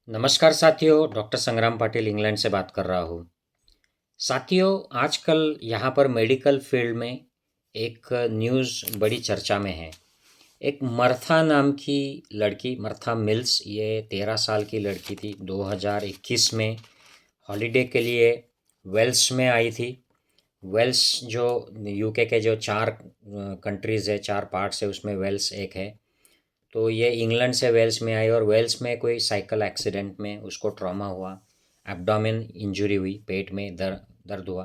नमस्कार साथियों, डॉक्टर संग्राम पाटिल इंग्लैंड से बात कर रहा हूँ। साथियों, आजकल यहाँ पर मेडिकल फील्ड में एक न्यूज़ बड़ी चर्चा में है। एक मर्था नाम की लड़की, मर्था मिल्स, ये 13 साल की लड़की थी। 2021 में हॉलीडे के लिए वेल्स में आई थी। वेल्स जो यूके के जो 4 कंट्रीज़ है, 4 पार्ट्स है, उसमें वेल्स एक है। तो ये इंग्लैंड से वेल्स में आई और वेल्स में कोई साइकिल एक्सीडेंट में उसको ट्रॉमा हुआ, एब्डोमेन इंजरी हुई, पेट में दर्द हुआ।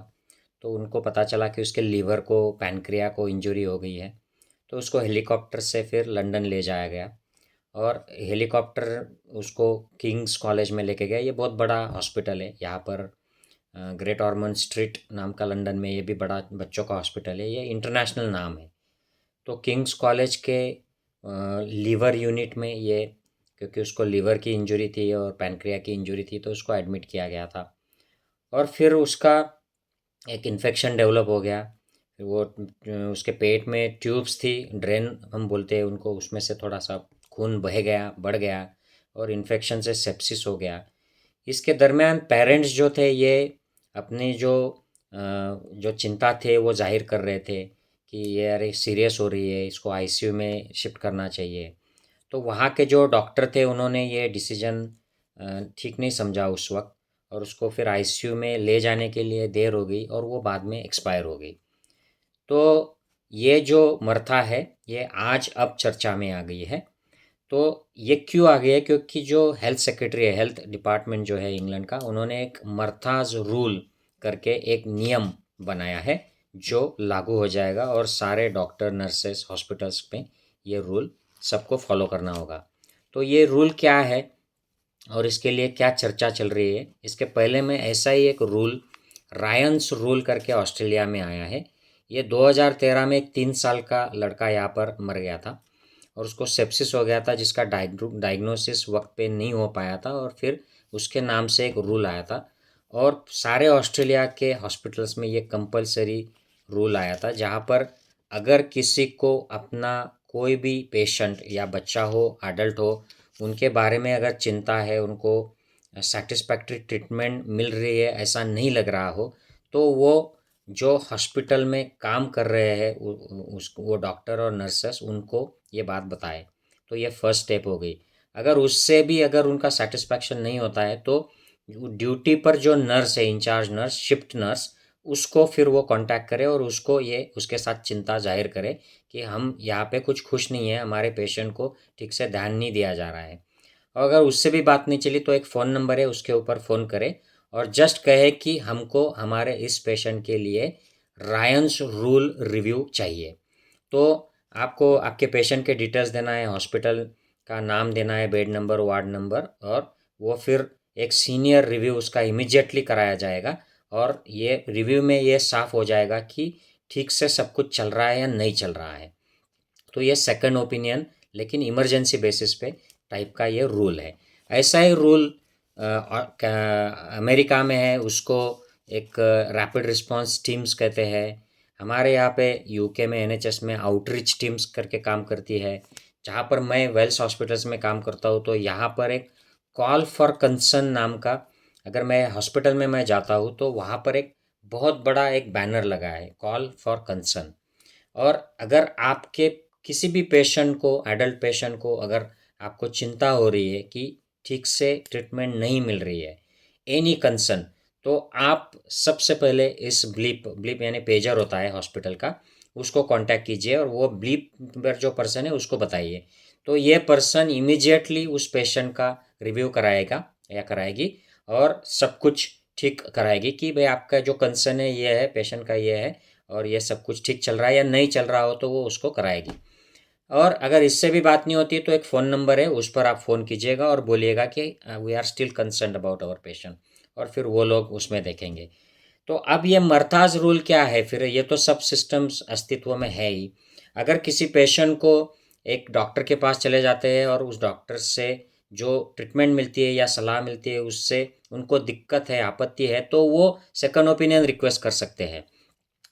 तो उनको पता चला कि उसके लीवर को, पैनक्रिया को इंजरी हो गई है। तो उसको हेलीकॉप्टर से फिर लंदन ले जाया गया और हेलीकॉप्टर उसको किंग्स कॉलेज में लेके गया। ये बहुत बड़ा हॉस्पिटल है यहाँ पर, ग्रेट ऑर्मंड स्ट्रीट नाम का लंदन में, ये भी बड़ा बच्चों का हॉस्पिटल है, ये इंटरनेशनल नाम है। तो किंग्स कॉलेज के लीवर यूनिट में ये, क्योंकि उसको लीवर की इंजरी थी और पैनक्रिया की इंजरी थी, तो उसको एडमिट किया गया था। और फिर उसका एक इन्फेक्शन डेवलप हो गया। फिर वो उसके पेट में ट्यूब्स थी, ड्रेन हम बोलते हैं उनको, उसमें से थोड़ा सा खून बह गया, बढ़ गया और इन्फेक्शन से सेप्सिस हो गया। इसके दरमियान पेरेंट्स जो थे, ये अपनी जो चिंता थे वो जाहिर कर रहे थे कि ये अरे सीरियस हो रही है, इसको आईसीयू में शिफ्ट करना चाहिए। तो वहाँ के जो डॉक्टर थे, उन्होंने ये डिसीजन ठीक नहीं समझा उस वक्त, और उसको फिर आईसीयू में ले जाने के लिए देर हो गई और वो बाद में एक्सपायर हो गई। तो ये जो मर्था है, ये आज अब चर्चा में आ गई है। तो ये क्यों आ गया है? क्योंकि जो हेल्थ सेक्रेटरी है, हेल्थ डिपार्टमेंट जो है इंग्लैंड का, उन्होंने एक मर्थाज रूल करके एक नियम बनाया है जो लागू हो जाएगा और सारे डॉक्टर, नर्सेस, हॉस्पिटल्स में ये रूल सबको फॉलो करना होगा। तो ये रूल क्या है और इसके लिए क्या चर्चा चल रही है? इसके पहले में ऐसा ही एक रूल, रायंस रूल करके, ऑस्ट्रेलिया में आया है। ये 2013 में एक 3 साल का लड़का यहाँ पर मर गया था और उसको सेप्सिस हो गया था, जिसका डायग्नोसिस वक्त पे नहीं हो पाया था, और फिर उसके नाम से एक रूल आया था। और सारे ऑस्ट्रेलिया के हॉस्पिटल्स में ये कंपलसरी रूल आया था, जहाँ पर अगर किसी को अपना कोई भी पेशेंट या बच्चा हो, एडल्ट हो, उनके बारे में अगर चिंता है, उनको सेटिस्फैक्ट्री ट्रीटमेंट मिल रही है ऐसा नहीं लग रहा हो, तो वो जो हॉस्पिटल में काम कर रहे हैं उस वो डॉक्टर और नर्सेस उनको ये बात बताए। तो ये फर्स्ट स्टेप हो गई। अगर उससे भी अगर उनका सेटिस्फैक्शन नहीं होता है, तो ड्यूटी पर जो नर्स है, इंचार्ज नर्स, शिफ्ट नर्स, उसको फिर वो कांटेक्ट करे और उसको ये उसके साथ चिंता जाहिर करे कि हम यहाँ पे कुछ खुश नहीं है, हमारे पेशेंट को ठीक से ध्यान नहीं दिया जा रहा है। और अगर उससे भी बात नहीं चली, तो एक फ़ोन नंबर है, उसके ऊपर फ़ोन करे और जस्ट कहे कि हमको हमारे इस पेशेंट के लिए रायंस रूल रिव्यू चाहिए। तो आपको आपके पेशेंट के डिटेल्स देना है, हॉस्पिटल का नाम देना है, बेड नंबर, वार्ड नंबर, और वो फिर एक सीनियर रिव्यू उसका इमिजिएटली कराया जाएगा। और ये रिव्यू में ये साफ हो जाएगा कि ठीक से सब कुछ चल रहा है या नहीं चल रहा है। तो ये सेकंड ओपिनियन, लेकिन इमरजेंसी बेसिस पे टाइप का ये रूल है। ऐसा ही रूल अमेरिका में है, उसको एक रैपिड रिस्पांस टीम्स कहते हैं। हमारे यहाँ पे यूके में एनएचएस में आउटरीच टीम्स करके काम करती है। जहाँ पर मैं वेल्स हॉस्पिटल्स में काम करता हूँ, तो यहाँ पर एक कॉल फॉर कंसर्न नाम का, अगर मैं हॉस्पिटल में मैं जाता हूँ तो वहाँ पर एक बहुत बड़ा एक बैनर लगा है, कॉल फॉर कंसर्न। और अगर आपके किसी भी पेशेंट को, एडल्ट पेशेंट को, अगर आपको चिंता हो रही है कि ठीक से ट्रीटमेंट नहीं मिल रही है, एनी कंसर्न, तो आप सबसे पहले इस ब्लीप ब्लीप यानी पेजर होता है हॉस्पिटल का, उसको कांटेक्ट कीजिए और वो ब्लीप पर जो पर्सन है उसको बताइए। तो ये पर्सन इमीडिएटली उस पेशेंट का रिव्यू कराएगा या कराएगी और सब कुछ ठीक कराएगी कि भाई आपका जो कंसर्न है ये है, पेशेंट का ये है, और ये सब कुछ ठीक चल रहा है या नहीं चल रहा हो, तो वो उसको कराएगी। और अगर इससे भी बात नहीं होती, तो एक फ़ोन नंबर है, उस पर आप फ़ोन कीजिएगा और बोलिएगा कि we are still concern about our patient, और फिर वो लोग उसमें देखेंगे। तो अब ये मर्ताज रूल क्या है? फिर ये तो सब सिस्टम्स अस्तित्व में है ही। अगर किसी पेशेंट को एक डॉक्टर के पास चले जाते हैं और उस डॉक्टर से जो ट्रीटमेंट मिलती है या सलाह मिलती है, उससे उनको दिक्कत है, आपत्ति है, तो वो सेकंड ओपिनियन रिक्वेस्ट कर सकते हैं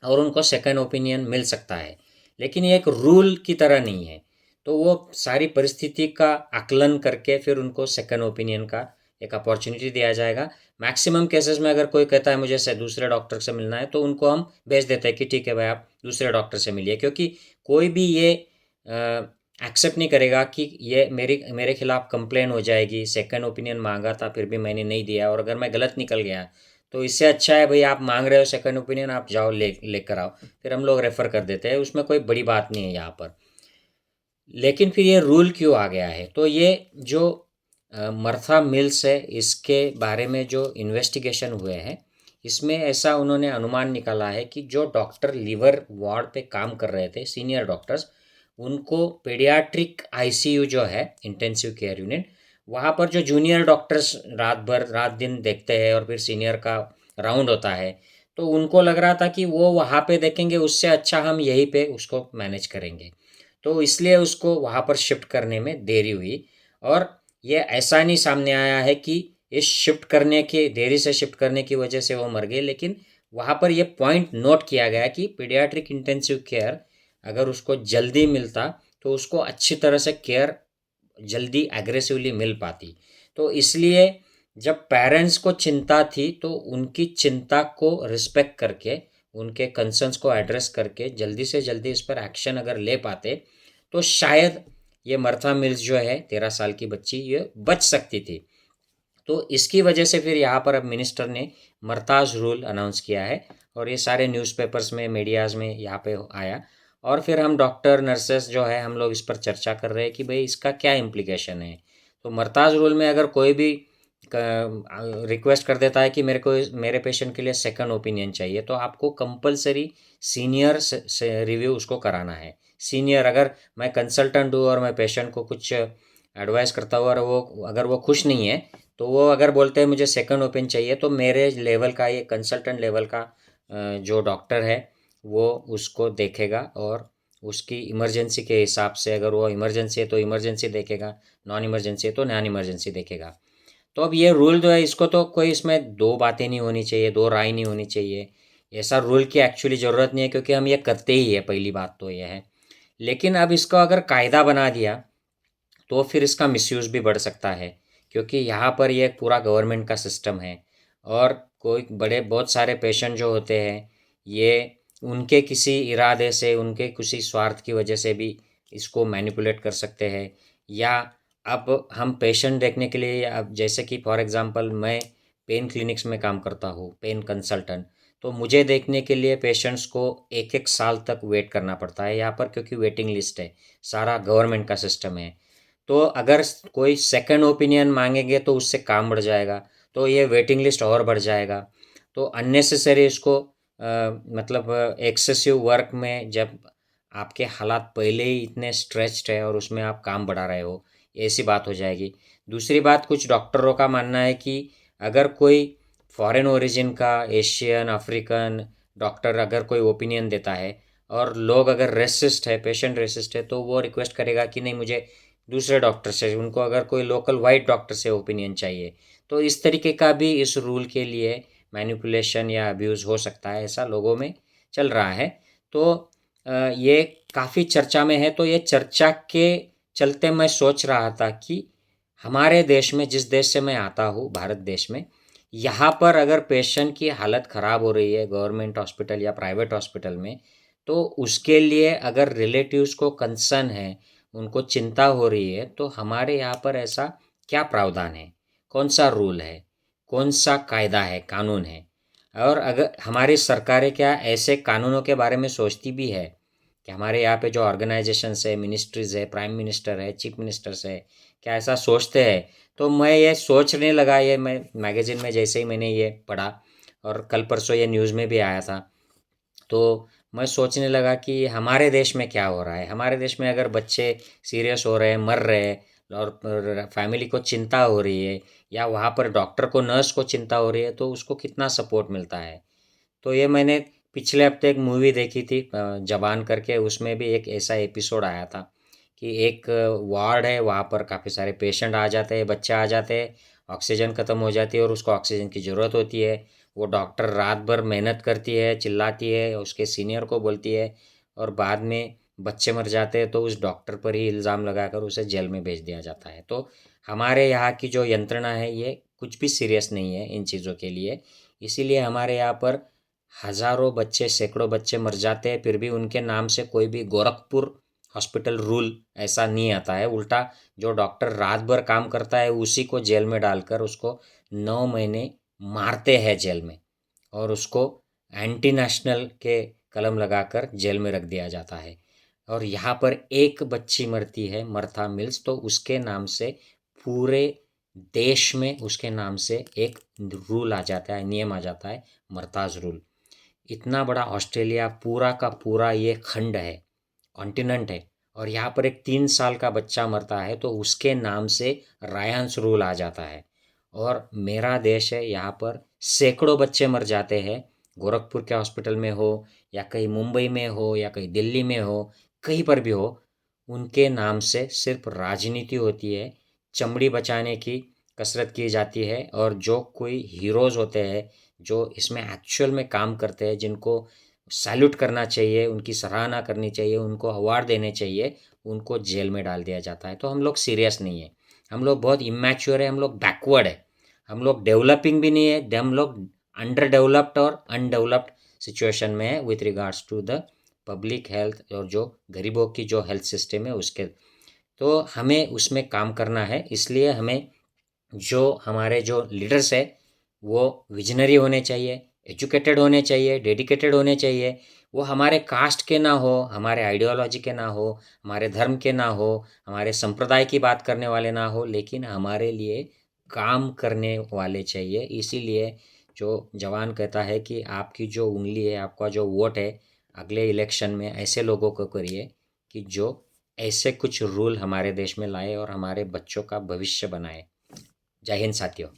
और उनको सेकंड ओपिनियन मिल सकता है। लेकिन ये एक रूल की तरह नहीं है। तो वो सारी परिस्थिति का आकलन करके फिर उनको सेकंड ओपिनियन का एक अपॉर्चुनिटी दिया जाएगा। मैक्सिमम केसेस में अगर कोई कहता है मुझे से दूसरे डॉक्टर से मिलना है, तो उनको हम भेज देते हैं कि ठीक है भाई, आप दूसरे डॉक्टर से मिलिए, क्योंकि कोई भी ये एक्सेप्ट नहीं करेगा कि ये मेरे खिलाफ कंप्लेन हो जाएगी, सेकंड ओपिनियन मांगा था फिर भी मैंने नहीं दिया, और अगर मैं गलत निकल गया तो इससे अच्छा है भाई, आप मांग रहे हो सेकंड ओपिनियन, आप जाओ लेकर आओ, फिर हम लोग रेफ़र कर देते हैं, उसमें कोई बड़ी बात नहीं है यहाँ पर। लेकिन फिर ये रूल क्यों आ गया है? तो ये जो मर्था मिल्स है, इसके बारे में जो इन्वेस्टिगेशन हुए हैं, इसमें ऐसा उन्होंने अनुमान निकाला है कि जो डॉक्टर लीवर वार्ड पे काम कर रहे थे, सीनियर डॉक्टर्स, उनको पीडियाट्रिक आईसीयू जो है, इंटेंसिव केयर यूनिट, वहाँ पर जो जूनियर डॉक्टर्स रात भर रात दिन देखते हैं और फिर सीनियर का राउंड होता है, तो उनको लग रहा था कि वो वहाँ पे देखेंगे, उससे अच्छा हम यहीं पे उसको मैनेज करेंगे। तो इसलिए उसको वहाँ पर शिफ्ट करने में देरी हुई, और ये ऐसा नहीं सामने आया है कि इस शिफ्ट करने के देरी से शिफ्ट करने की वजह से वो मर गए, लेकिन वहाँ पर ये पॉइंट नोट किया गया कि पीडियाट्रिक इंटेंसिव केयर अगर उसको जल्दी मिलता तो उसको अच्छी तरह से केयर जल्दी एग्रेसिवली मिल पाती। तो इसलिए जब पेरेंट्स को चिंता थी, तो उनकी चिंता को रिस्पेक्ट करके, उनके कंसर्न्स को एड्रेस करके जल्दी से जल्दी इस पर एक्शन अगर ले पाते, तो शायद ये मर्था मिल्स जो है 13 साल की बच्ची, ये बच सकती थी। तो इसकी वजह से फिर यहाँ पर अब मिनिस्टर ने मर्ताज रूल अनाउंस किया है, और ये सारे न्यूज़पेपर्स में, मीडियाज़ में यहाँ पे आया, और फिर हम डॉक्टर नर्सेस जो है, हम लोग इस पर चर्चा कर रहे हैं कि भाई इसका क्या इम्प्लीकेशन है। तो मर्ताज रूल में अगर कोई भी रिक्वेस्ट कर देता है कि मेरे पेशेंट के लिए सेकंड ओपिनियन चाहिए, तो आपको कंपलसरी सीनियर से रिव्यू उसको कराना है। सीनियर, अगर मैं कंसल्टेंट हूँ और मैं पेशेंट को कुछ एडवाइस करता हूँ और वो अगर वो खुश नहीं है, तो वो अगर बोलते हैं मुझे सेकंड ओपिनियन चाहिए, तो मेरे लेवल का, ये कंसल्टेंट लेवल का जो डॉक्टर है, वो उसको देखेगा, और उसकी इमरजेंसी के हिसाब से, अगर वो इमरजेंसी है तो इमरजेंसी देखेगा, नॉन इमरजेंसी है तो नॉन इमरजेंसी देखेगा। तो अब ये रूल जो है, इसको तो कोई इसमें दो बातें नहीं होनी चाहिए, दो राय नहीं होनी चाहिए, ऐसा रूल की एक्चुअली ज़रूरत नहीं है, क्योंकि हम ये करते ही है, पहली बात तो ये है। लेकिन अब इसको अगर कायदा बना दिया, तो फिर इसका मिसयूज़ भी बढ़ सकता है, क्योंकि यहाँ पर ये पूरा गवर्नमेंट का सिस्टम है, और कोई बहुत सारे पेशेंट जो होते हैं, ये उनके किसी इरादे से, उनके किसी स्वार्थ की वजह से भी इसको मैनिपुलेट कर सकते हैं। या अब हम पेशेंट देखने के लिए, अब जैसे कि फॉर एग्ज़ाम्पल मैं पेन क्लिनिक्स में काम करता हूँ, पेन कंसल्टेंट, तो मुझे देखने के लिए पेशेंट्स को एक एक साल तक वेट करना पड़ता है यहाँ पर, क्योंकि वेटिंग लिस्ट है, सारा गवर्नमेंट का सिस्टम है। तो अगर कोई सेकंड ओपिनियन मांगेंगे तो उससे काम बढ़ जाएगा, तो ये वेटिंग लिस्ट और बढ़ जाएगा। तो अननेसेसरी इसको मतलब एक्सेसिव वर्क में, जब आपके हालात पहले ही इतने स्ट्रेच्ड है और उसमें आप काम बढ़ा रहे हो, ऐसी बात हो जाएगी। दूसरी बात, कुछ डॉक्टरों का मानना है कि अगर कोई फॉरेन ओरिजिन का एशियन, अफ्रीकन डॉक्टर अगर कोई ओपिनियन देता है, और लोग अगर रेसिस्ट है, पेशेंट रेसिस्ट है, तो वो रिक्वेस्ट करेगा कि नहीं, मुझे दूसरे डॉक्टर से, उनको अगर कोई लोकल वाइट डॉक्टर से ओपिनियन चाहिए, तो इस तरीके का भी इस रूल के लिए मैनिपुलेशन या अब्यूज़ हो सकता है, ऐसा लोगों में चल रहा है। तो ये काफ़ी चर्चा में है। तो ये चर्चा के चलते मैं सोच रहा था कि हमारे देश में, जिस देश से मैं आता हूँ, भारत देश में, यहाँ पर अगर पेशेंट की हालत ख़राब हो रही है गवर्नमेंट हॉस्पिटल या प्राइवेट हॉस्पिटल में, तो उसके लिए अगर रिलेटिव्स को कंसर्न है, उनको चिंता हो रही है, तो हमारे यहाँ पर ऐसा क्या प्रावधान है, कौन सा रूल है, कौन सा कायदा है, कानून है, और अगर हमारी सरकारें क्या ऐसे कानूनों के बारे में सोचती भी है कि हमारे यहाँ पे जो ऑर्गेनाइजेशंस है, मिनिस्ट्रीज है, प्राइम मिनिस्टर है, चीफ मिनिस्टर्स है, क्या ऐसा सोचते हैं? तो मैं ये सोचने लगा, ये मैं मैगज़ीन में जैसे ही मैंने ये पढ़ा, और कल परसों ये न्यूज़ में भी आया था, तो मैं सोचने लगा कि हमारे देश में क्या हो रहा है। हमारे देश में अगर बच्चे सीरियस हो रहे हैं, मर रहे हैं, और फैमिली को चिंता हो रही है, या वहाँ पर डॉक्टर को, नर्स को चिंता हो रही है, तो उसको कितना सपोर्ट मिलता है। तो ये मैंने पिछले हफ्ते एक मूवी देखी थी, जवान करके, उसमें भी एक ऐसा एपिसोड आया था कि एक वार्ड है, वहाँ पर काफ़ी सारे पेशेंट आ जाते हैं, बच्चे आ जाते हैं, ऑक्सीजन ख़त्म हो जाती है और उसको ऑक्सीजन की ज़रूरत होती है। वो डॉक्टर रात भर मेहनत करती है, चिल्लाती है, उसके सीनियर को बोलती है, और बाद में बच्चे मर जाते हैं, तो उस डॉक्टर पर ही इल्ज़ाम लगाकर उसे जेल में भेज दिया जाता है। तो हमारे यहाँ की जो यंत्रणा है, ये कुछ भी सीरियस नहीं है इन चीज़ों के लिए। इसीलिए हमारे यहाँ पर हज़ारों बच्चे, सैकड़ों बच्चे मर जाते हैं, फिर भी उनके नाम से कोई भी गोरखपुर हॉस्पिटल रूल ऐसा नहीं आता है। उल्टा जो डॉक्टर रात भर काम करता है उसी को जेल में डालकर उसको 9 महीने मारते हैं जेल में, और उसको एंटी नेशनल के कलम लगाकर जेल में रख दिया जाता है। और यहाँ पर एक बच्ची मरती है, मर्था मिल्स, तो उसके नाम से पूरे देश में उसके नाम से एक रूल आ जाता है, नियम आ जाता है, मर्ताज रूल। इतना बड़ा ऑस्ट्रेलिया पूरा का पूरा ये खंड है, कॉन्टिनेंट है, और यहाँ पर एक 3 साल का बच्चा मरता है तो उसके नाम से रायंस रूल आ जाता है। और मेरा देश है, यहाँ पर सैकड़ों बच्चे मर जाते हैं, गोरखपुर के हॉस्पिटल में हो या कहीं मुंबई में हो या कहीं दिल्ली में हो, कहीं पर भी हो, उनके नाम से सिर्फ राजनीति होती है, चमड़ी बचाने की कसरत की जाती है। और जो कोई हीरोज़ होते हैं, जो इसमें एक्चुअल में काम करते हैं, जिनको सैल्यूट करना चाहिए, उनकी सराहना करनी चाहिए, उनको अवार्ड देने चाहिए, उनको जेल में डाल दिया जाता है। तो हम लोग सीरियस नहीं है, हम लोग बहुत इमैच्योर है, हम लोग बैकवर्ड है, हम लोग डेवलपिंग भी नहीं है, हम लोग अंडर डेवलप्ड और अनडेवलप्ड सिचुएशन में है with regards to the public health, और जो गरीबों की जो हेल्थ सिस्टम है उसके। तो हमें उसमें काम करना है। इसलिए हमें जो हमारे जो लीडर्स है वो विजनरी होने चाहिए, एजुकेटेड होने चाहिए, डेडिकेटेड होने चाहिए। वो हमारे कास्ट के ना हो, हमारे आइडियोलॉजी के ना हो, हमारे धर्म के ना हो, हमारे संप्रदाय की बात करने वाले ना हो, लेकिन हमारे लिए काम करने वाले चाहिए। इसीलिए जो जवान कहता है कि आपकी जो उंगली है, आपका जो वोट है, अगले इलेक्शन में ऐसे लोगों को करिए कि जो ऐसे कुछ रूल हमारे देश में लाए और हमारे बच्चों का भविष्य बनाए। जय हिंद साथियों।